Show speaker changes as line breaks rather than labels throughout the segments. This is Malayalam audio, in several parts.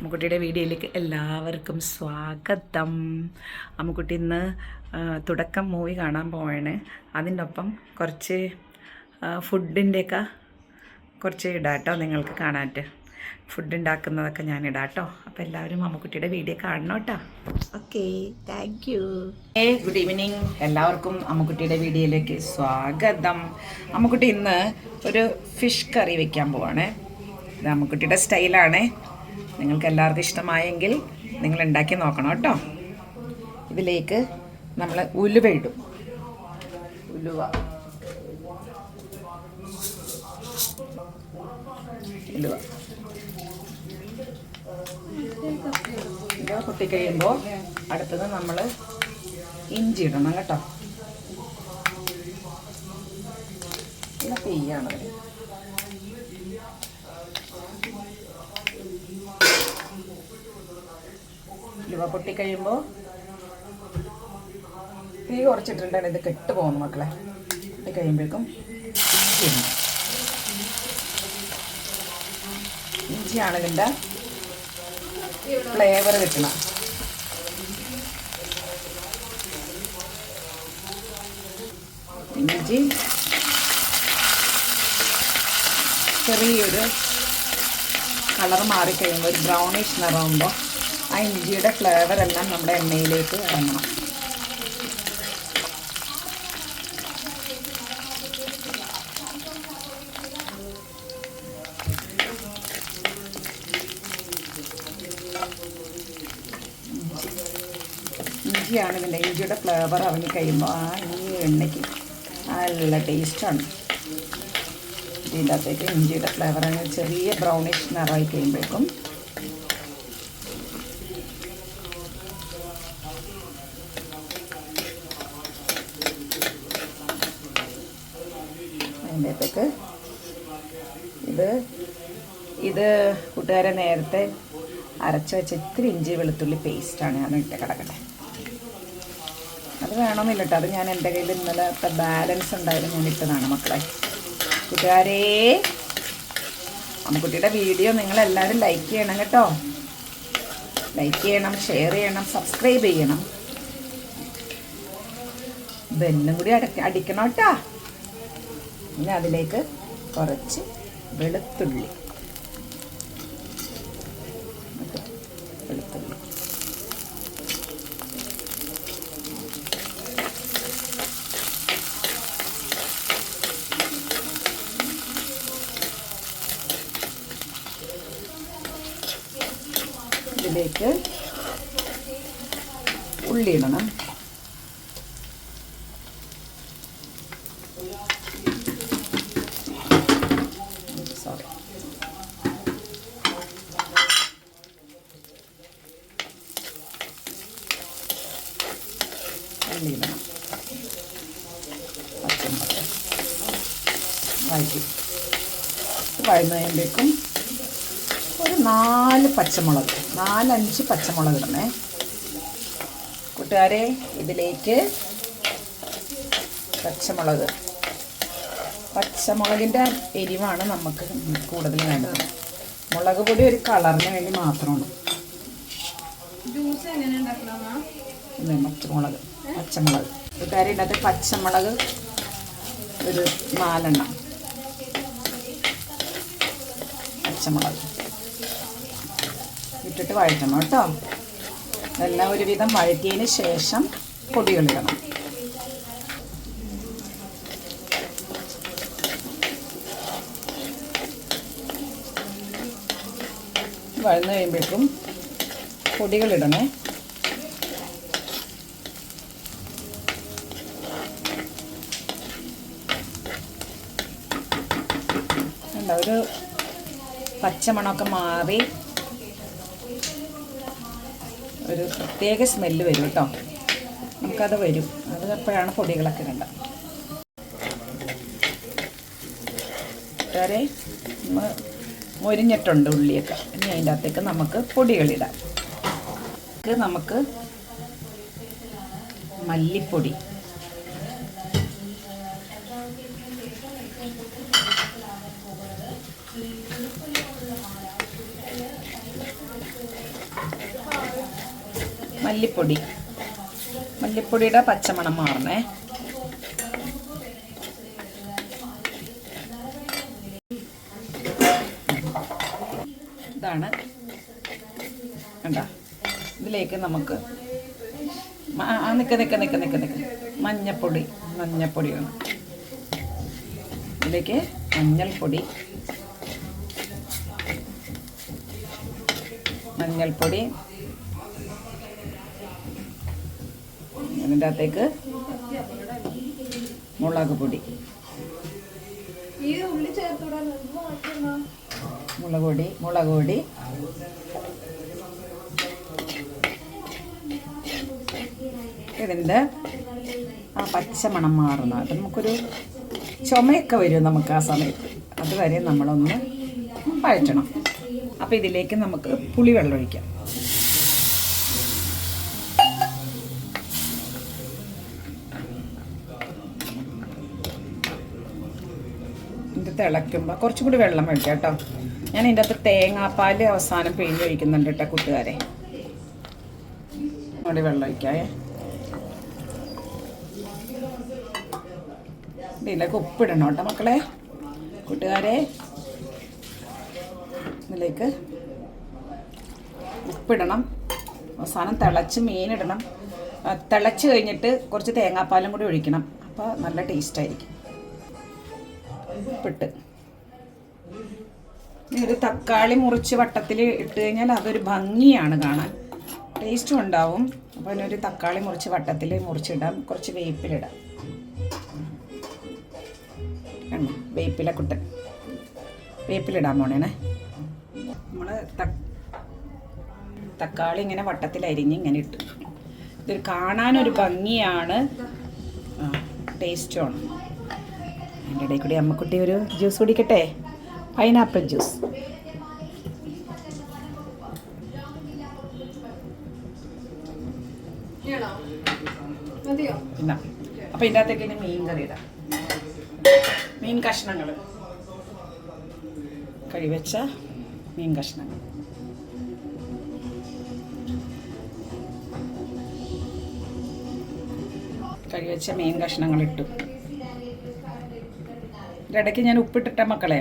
അമ്മുക്കുട്ടിയുടെ വീഡിയോയിലേക്ക് എല്ലാവർക്കും സ്വാഗതം. അമ്മുക്കുട്ടി ഇന്ന് തുടക്കം മൂവി കാണാൻ പോവാണ്. അതിൻ്റെ ഒപ്പം കുറച്ച് ഫുഡിൻ്റെയൊക്കെ കുറച്ച് ഇടാട്ടോ, നിങ്ങൾക്ക് കാണാനായിട്ട്. ഫുഡ് ഉണ്ടാക്കുന്നതൊക്കെ ഞാൻ ഇടാട്ടോ. അപ്പോൾ എല്ലാവരും അമ്മുക്കുട്ടിയുടെ വീഡിയോ കാണണം കേട്ടോ. Okay, thank you. Good evening. എല്ലാവർക്കും അമ്മുക്കുട്ടിയുടെ വീഡിയോയിലേക്ക് സ്വാഗതം. അമ്മുക്കുട്ടി ഇന്ന് ഒരു ഫിഷ് കറി വെക്കാൻ പോവാണ്. ഇത് അമ്മുക്കുട്ടിയുടെ സ്റ്റൈലാണ്. നിങ്ങൾക്ക് എല്ലാവർക്കും ഇഷ്ടമായെങ്കിൽ നിങ്ങൾ ഉണ്ടാക്കി നോക്കണം കേട്ടോ. ഇതിലേക്ക് നമ്മൾ ഉലുവ ഇടും. ഉലുവ ഇത് പൊട്ടിക്കഴിയുമ്പോൾ അടുത്തത് നമ്മൾ ഇഞ്ചി ഇടണം കേട്ടോ. ഇത് തീയാണ്. ഉലുവ പൊട്ടിക്കഴിയുമ്പോൾ തീ കുറച്ചിട്ടുണ്ടാണ് ഇത് കെട്ട് പോകുന്നു മക്കളെ. പൊട്ടിക്കഴിയുമ്പോഴേക്കും ഇഞ്ചിയാണ് ഇതിൻ്റെ ഫ്ലേവർ കിട്ടണം. ഇഞ്ചി ചെറിയൊരു കളർ മാറിക്കഴിയുമ്പോൾ ഒരു ബ്രൗണിഷ് നിറമാകുമ്പോൾ ആ ഇഞ്ചിയുടെ ഫ്ലേവർ എല്ലാം നമ്മുടെ എണ്ണയിലേക്ക് ഇറങ്ങണം. ഇഞ്ചിയാണ് ഇതിൻ്റെ ഇഞ്ചിയുടെ ഫ്ലേവർ ഇറങ്ങി കഴിയുമ്പോൾ ആ ഈ എണ്ണയ്ക്ക് നല്ല ടേസ്റ്റാണ്. ഇതിൻ്റെ അകത്തേക്ക് ഇഞ്ചിയുടെ ഫ്ലേവർ ചെറിയ ബ്രൗണിഷ് നിറമായി കഴിയുമ്പോഴേക്കും അതിൻ്റെത്തേക്ക് ഇത് കൂട്ടുകാരെ നേരത്തെ അരച്ച് വെച്ച ഇത്തിരി ഇഞ്ചി വെളുത്തുള്ളി പേസ്റ്റാണ് ഞാൻ ഇട്ട് കിടക്കട്ടെ. അത് വേണമെന്നില്ല കേട്ടോ, അത് ഞാൻ എൻ്റെ കയ്യിൽ ഇന്നലത്തെ ബാലൻസ് ഉണ്ടായാലും ഞാൻ ഇട്ടതാണ് മക്കളെ. കൂട്ടുകാരേ, അമ്മുക്കുട്ടിയുടെ വീഡിയോ നിങ്ങളെല്ലാവരും ലൈക്ക് ചെയ്യണം കേട്ടോ. ലൈക്ക് ചെയ്യണം, ഷെയർ ചെയ്യണം, സബ്സ്ക്രൈബ് ചെയ്യണം, ബെല്ലും കൂടി അടിക്കണം കേട്ടോ. ഇനി അതിലേക്ക് കുറച്ച് വെളുത്തുള്ളി ഇതിലേക്ക് ഉള്ളി ഇടണം. ഇടണം പച്ചമുളക് വഴറ്റി വഴന്ന് കഴിയുമ്പോഴേക്കും ഒരു 4-5 പച്ചമുളക് ഇടണേ കൂട്ടുകാരെ. ഇതിലേക്ക് പച്ചമുളകിൻ്റെ എരിവാണ് നമുക്ക് കൂടുതൽ വേണ്ടത്. മുളക് പൊടി ഒരു കളറിന് വേണ്ടി മാത്രമാണ്. പച്ചമുളക് കൂട്ടുകാരെ, ഇതിനകത്ത് പച്ചമുളക് ഒരു 4 എണ്ണം പച്ചമുളക് ഇട്ടിട്ട് വഴറ്റണം കേട്ടോ. എല്ലാം ഒരുവിധം വഴറ്റിയതിന് ശേഷം പൊടികളിടണം. വഴന്ന് കഴിയുമ്പോഴേക്കും പൊടികളിടണേ. ഒരു പച്ചമണമൊക്കെ മാറി ഒരു പ്രത്യേക സ്മെല്ല് വരും കേട്ടോ. നമുക്കത് വരും. അത് എപ്പോഴാണ് പൊടികളൊക്കെ ഇടേണ്ടത്. വേറെ മൊരിഞ്ഞിട്ടുണ്ട് ഉള്ളിയൊക്കെ. ഇനി അതിൻ്റെ അകത്തേക്ക് നമുക്ക് പൊടികളിടാം. നമുക്ക് മല്ലിപ്പൊടി, മല്ലിപ്പൊടി, മല്ലിപ്പൊടിയുടെ പച്ചമണം മാറണേ. ഇതാണ് കണ്ടോ. ഇതിലേക്ക് നമുക്ക് നിൽക്ക് മഞ്ഞപ്പൊടി വേണം. ഇതിലേക്ക് മഞ്ഞൾപ്പൊടി, അതിൻ്റെ അകത്തേക്ക് മുളക് പൊടി, ഇതിൻ്റെ ആ പച്ചമണം മാറുന്ന അത് നമുക്കൊരു ചുമയൊക്കെ വരും നമുക്ക് ആ സമയത്ത്. അതുവരെ നമ്മളൊന്ന് വഴറ്റണം. അപ്പോൾ ഇതിലേക്ക് നമുക്ക് പുളിവെള്ളം ഒഴിക്കാം. ഇത് തിളയ്ക്കുമ്പോൾ കുറച്ചും കൂടി വെള്ളം ഒഴിക്കാം കേട്ടോ. ഞാൻ ഇതിൻ്റെ അകത്ത് തേങ്ങാപ്പാൽ അവസാനം പിഴിഞ്ഞൊഴിക്കുന്നുണ്ട് കേട്ടോ കൂട്ടുകാരെ. കൂടി വെള്ളം ഒഴിക്കാവേ. ഇതിലേക്ക് ഉപ്പിടണം കേട്ടോ മക്കളെ, കൂട്ടുകാരെ. ഇതിലേക്ക് ഉപ്പിടണം. അവസാനം തിളച്ച് മീനിടണം. തിളച്ച് കഴിഞ്ഞിട്ട് കുറച്ച് തേങ്ങാപ്പാലും കൂടി ഒഴിക്കണം. അപ്പോൾ നല്ല ടേസ്റ്റായിരിക്കും. ഉപ്പിട്ട് ഒരു തക്കാളി മുറിച്ച് വട്ടത്തിൽ ഇട്ട് കഴിഞ്ഞാൽ അതൊരു ഭംഗിയാണ് കാണാൻ, ടേസ്റ്റും ഉണ്ടാവും. അപ്പോൾ അതിനൊരു തക്കാളി മുറിച്ച് വട്ടത്തിൽ മുറിച്ചിടാം. കുറച്ച് വേപ്പിലിടാം. വേപ്പിലിടാൻ പോണേനെ. നമ്മൾ തക്കാളി ഇങ്ങനെ വട്ടത്തിൽ അരിഞ്ഞ് ഇങ്ങനെ ഇട്ടു. ഇതൊരു കാണാനൊരു ഭംഗിയാണ്, ടേസ്റ്റുമാണ്. അതിൻ്റെ ഇടയിൽ കൂടി അമ്മക്കുട്ടി ഒരു ജ്യൂസ് കുടിക്കട്ടെ, പൈനാപ്പിൾ ജ്യൂസ്. പിന്നെ അപ്പോൾ ഇതിൻ്റെ അകത്തേക്ക് ഇനി മീൻ കറി ഇടാം. മീൻ കഷ്ണങ്ങൾ, കഴിവെച്ച മീൻ കഷ്ണങ്ങൾ. കഴിവെച്ച മീൻ കഷ്ണങ്ങൾ ഇട്ടു. ഇടയ്ക്ക് ഞാൻ ഉപ്പിട്ടിട്ട മക്കളെ,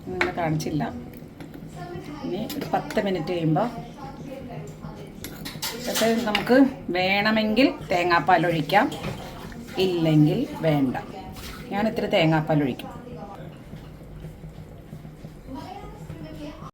നിങ്ങളെ കാണിച്ചില്ല. ഇനി ഒരു 10 മിനിറ്റ് കഴിയുമ്പോൾ പക്ഷേ നമുക്ക് വേണമെങ്കിൽ തേങ്ങാപ്പാൽ ഒഴിക്കാം, ഇല്ലെങ്കിൽ വേണ്ട. ഞാൻ ഇത്തിരി തേങ്ങാപ്പാൽ ഒഴിക്കും.